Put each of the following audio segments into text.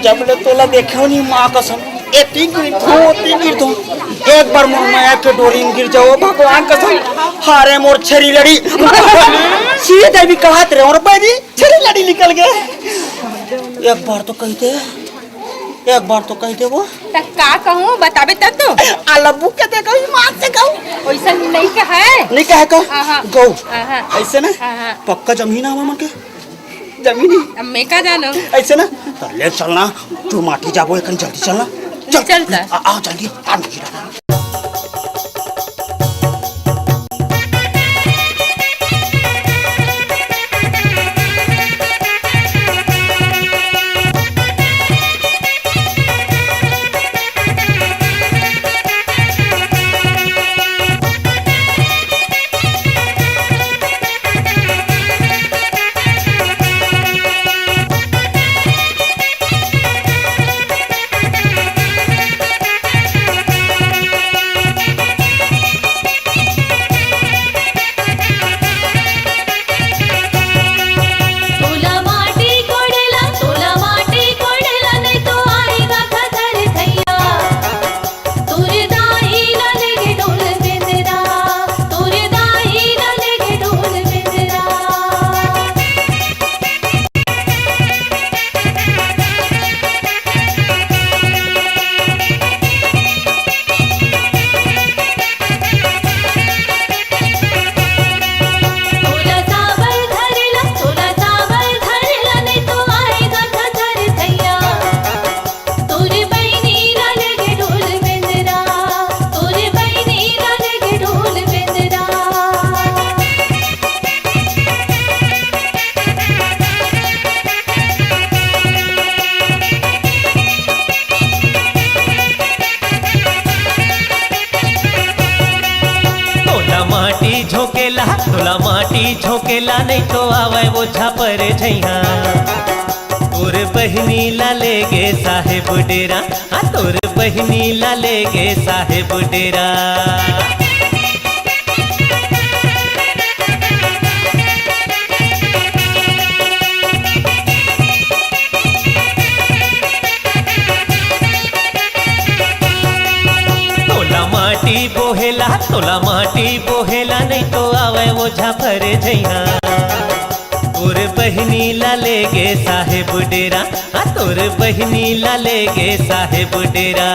जब ले तोला देखो नहीं माँ कसम एती गिर दो एक बार मोर माया के डोरी में गिर जाओ भगवान कसम हारे मोर छरी लड़ी सीधे भी कहत रहे और पैदी छरी लड़ी निकल गए एक बार तो कह दे वो का कहूँ बताबे तब तो अलबू के दे कहीं मार से कहूँ वैसा नहीं कहा नहीं कहे का गौ आहा। ऐसे ना पक्का जमीन है मन के जमीन अब मैं का जानो ऐसे ना तो ले चलना तू माटी जाबो एक जल्दी चलना चलता आ जल्दी आ तोला माटी झोंकेला नहीं तो आवे वो झापर झैया तोर बहनी ला ले गे साहेब डेरा हाँ तोर बहनी ला ले गे साहेब डेरा तोला माटी बोहेला नहीं तो आवे वो झापर झैया तोर बहनी ला ले गे साहेब डेरा हाँ तोर बहनी ला ले गे साहेब डेरा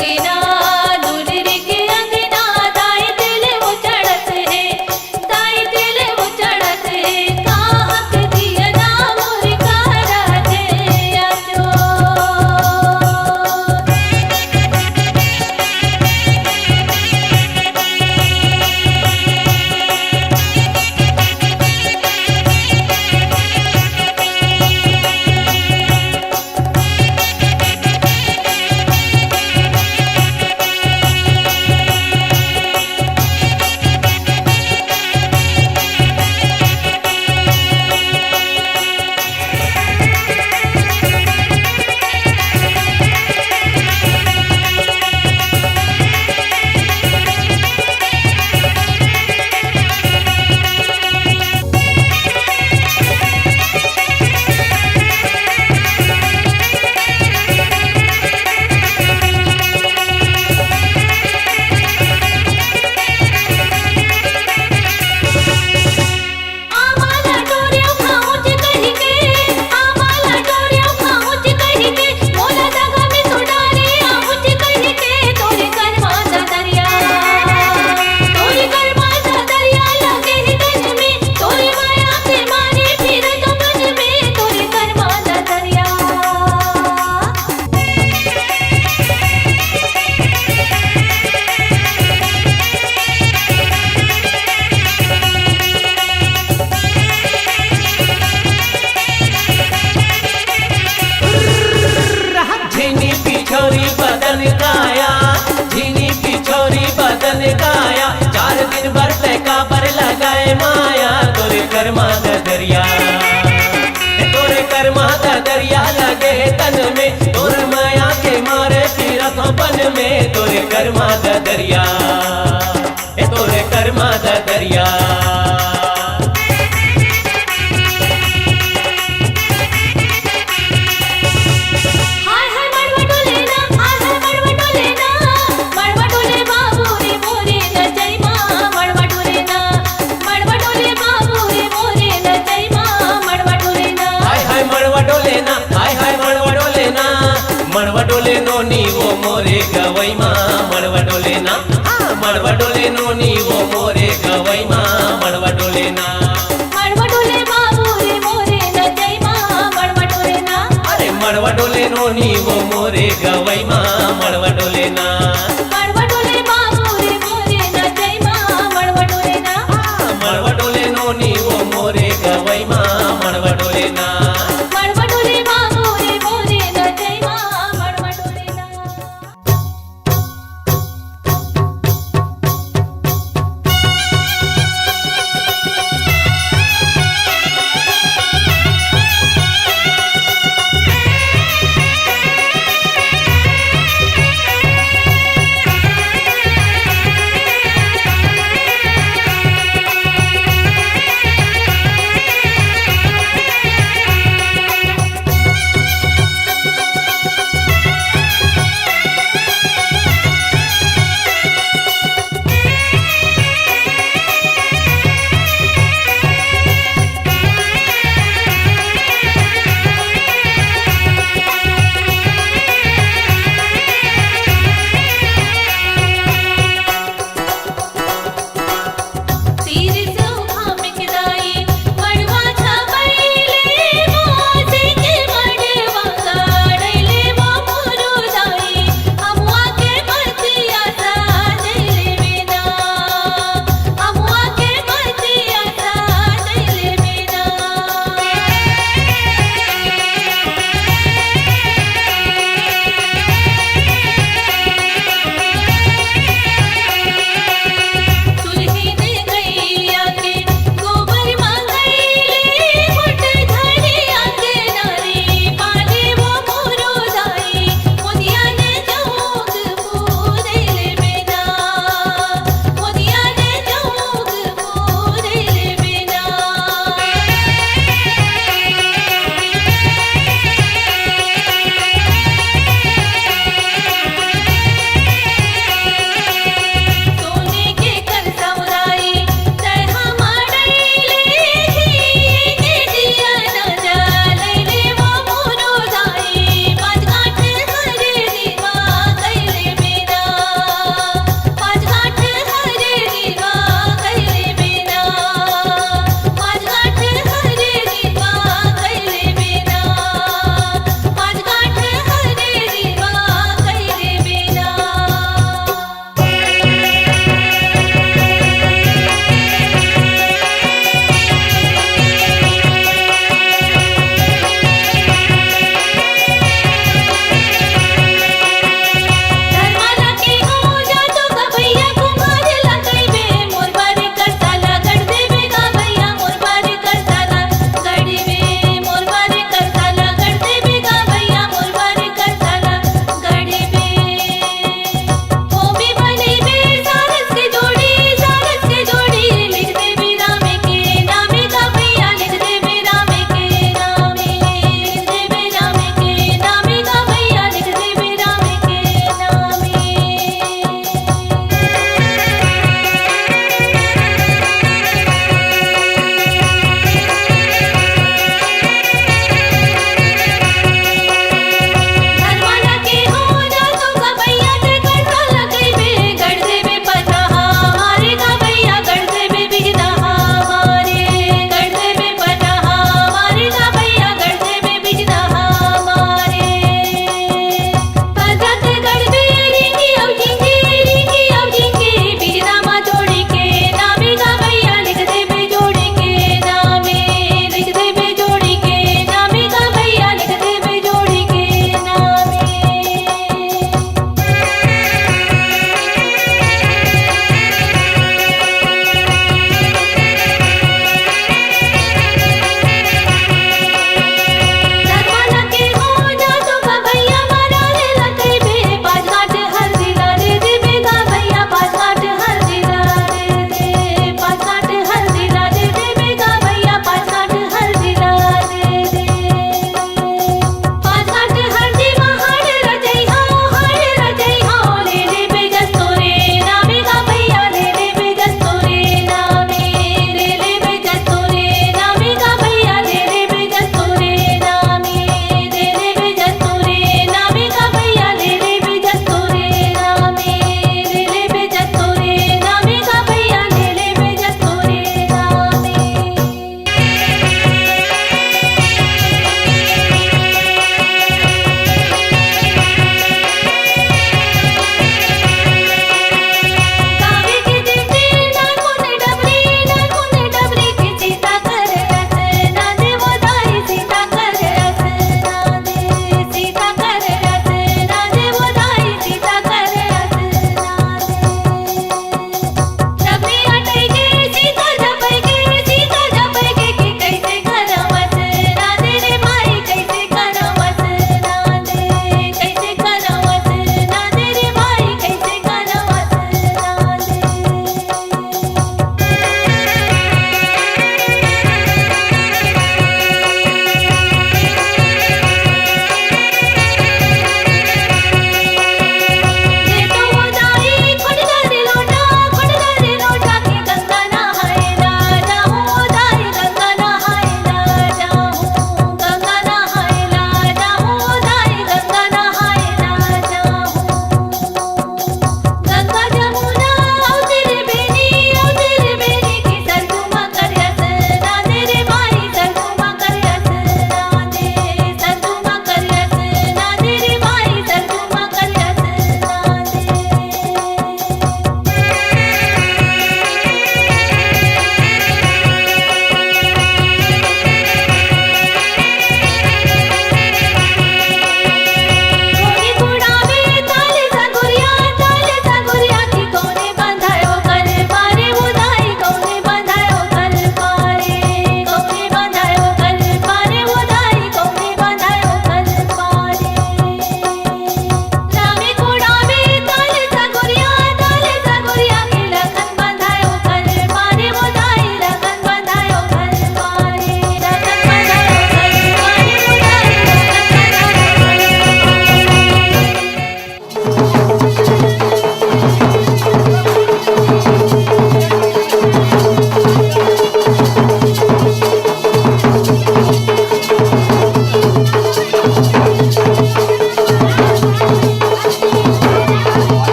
अंगना दुलरी के अंगना दाई दिल वो चढ़त है दाई दिल वो चढ़त है कहाँ के दिया ना मोर कारा दे आजो आमाला डोरिया खाऊच कही के आमाला डोरिया खाऊच कही के मोला दगा में सुडारे आऊच कही के तोरे कर्मा दा दरिया लगे ही तन में तोरी माया के मारे फिर तो मन में तोरे कर्मा दा दरिया झीनी पिछोरी बदन काया झीनी पिछोरी बदन काया 4 दिन भर पैका पर लगाए माया तोरे कर्मा दा दरिया तोरे कर्मा दा दरिया लगे तन में तोर माया के मारे फिरत बन में तोरे कर्मा दा दरिया तोरे कर्मा दा दरिया हाय हाय मड़वा डोले ना हाय हाय मड़वा डोले ना मड़वा डोले बाबू रे मोरे न जय मां मड़वा डोले ना मड़वा डोले बाबू रे मोरे न जय मां मड़वा डोले ना हाय हाय मड़वा डोले ना हाय हाय मड़वा डोले ना मड़वा डोले नोनी वो मोरे गवई माँ मड़वा डोले ना मड़वा डोले नोनी वो मोरे गवई माँ मड़वा डोले ना मड़वा डोले बाबू रे मोरे न जय मां मड़वा डोले ना अरे मड़वा डोले नोनी वो मोरे गवई माँ मड़वा डोले ना मड़वा डोले बाबू रे मोरे न जय मां मड़वा डोले ना मड़वा डोले नोनी वो मोरे गवई माँ मड़वा डोले ना मड़वा डोले बाबू रे मोरे न जय मां मड़वा डोले ना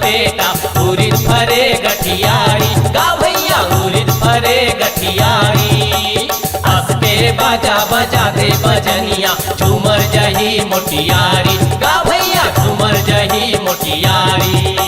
लपेटा उरिद भरे गठियारी गा भैया उरिद भरे गठियारी हंस के बाजा बजा दे बजनिया झूमर जही मोटियारी गा भैया झूमर जही मोटियारी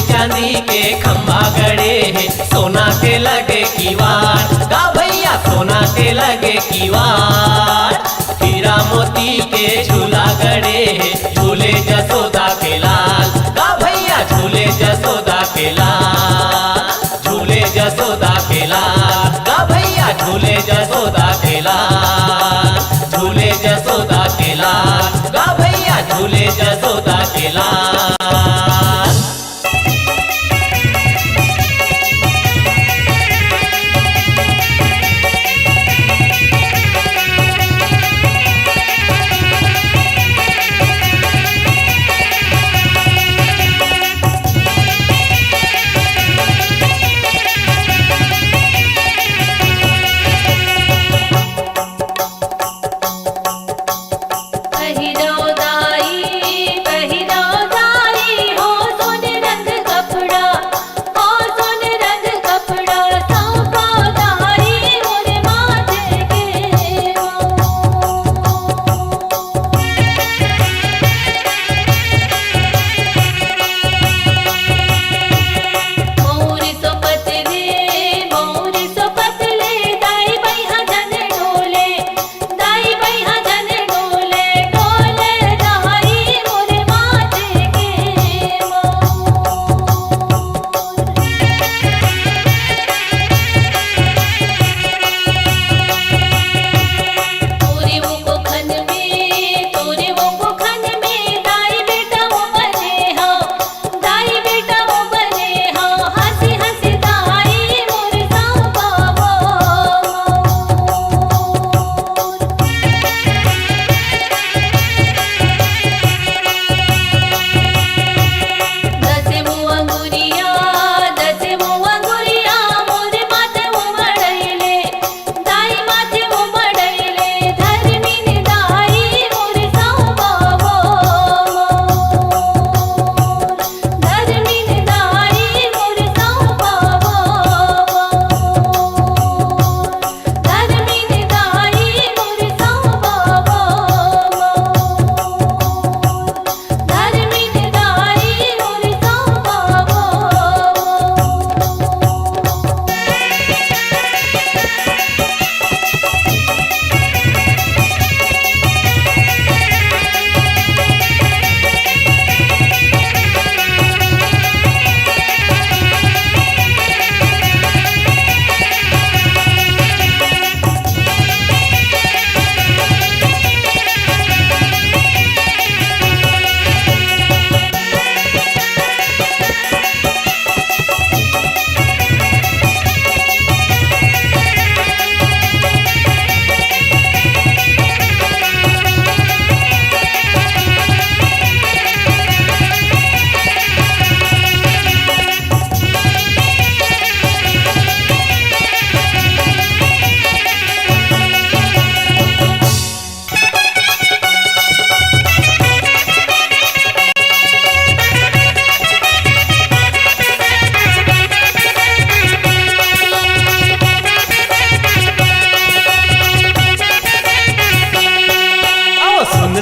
चांदी के खंभा गड़े हैं सोना के लगे कीवार गा भैया सोना के लगे कीवार हीरा मोती के झूला गड़े हैं झूले जसोदा के लाल गा भैया झूले जसोदा के लाल झूले जसोदा के लाल गा भैया झूले जसोदा के लाल झूले जसोदा के लाल गा भैया झूले जसोदा के लाल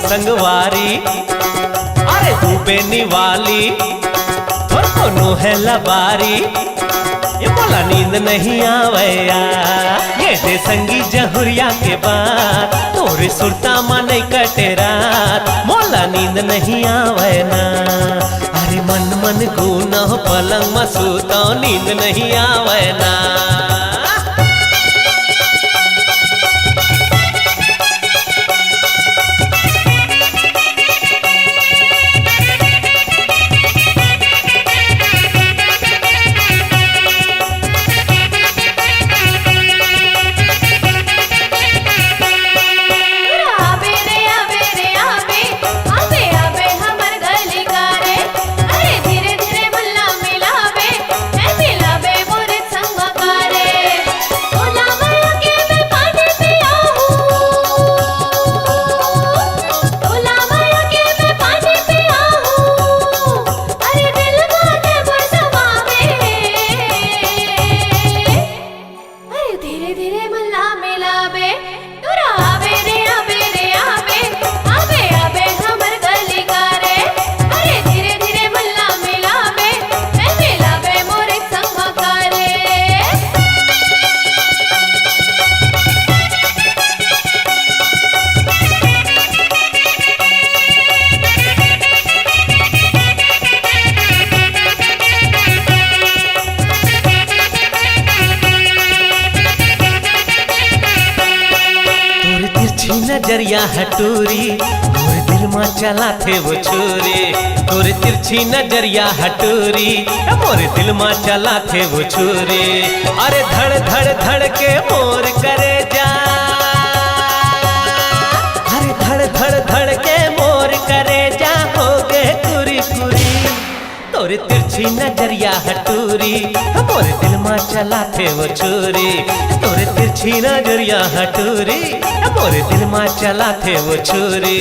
संगवारी अरे तू बेनी वाली और कोनो है लबारी ये बोला नींद नहीं आवया ये दे संगी जहुरिया के बाद तोरे सुरता माने कटे रात मोला नींद नहीं आवना अरे मन मन गुना पलंग मसूता नींद नहीं आवना आबे हमर गली गारे अरे धीरे धीरे नजरिया हटूरी मोर दिल में चला थे वो छुरी तोर तिरछी नजरिया हटूरी मोर दिल में चला थे वो छुरी अरे धड़ धड़ धड़ के मोर करे जा अरे धड़ धड़ धड़ के मोर करे जा हो गए कुरी कुरी तोर तिरछी नजरिया हटूरी मोर दिल में चला थे वो छुरी तोर तिरछी नजरिया हटूरी मोर दिल में चला थे वो छुरी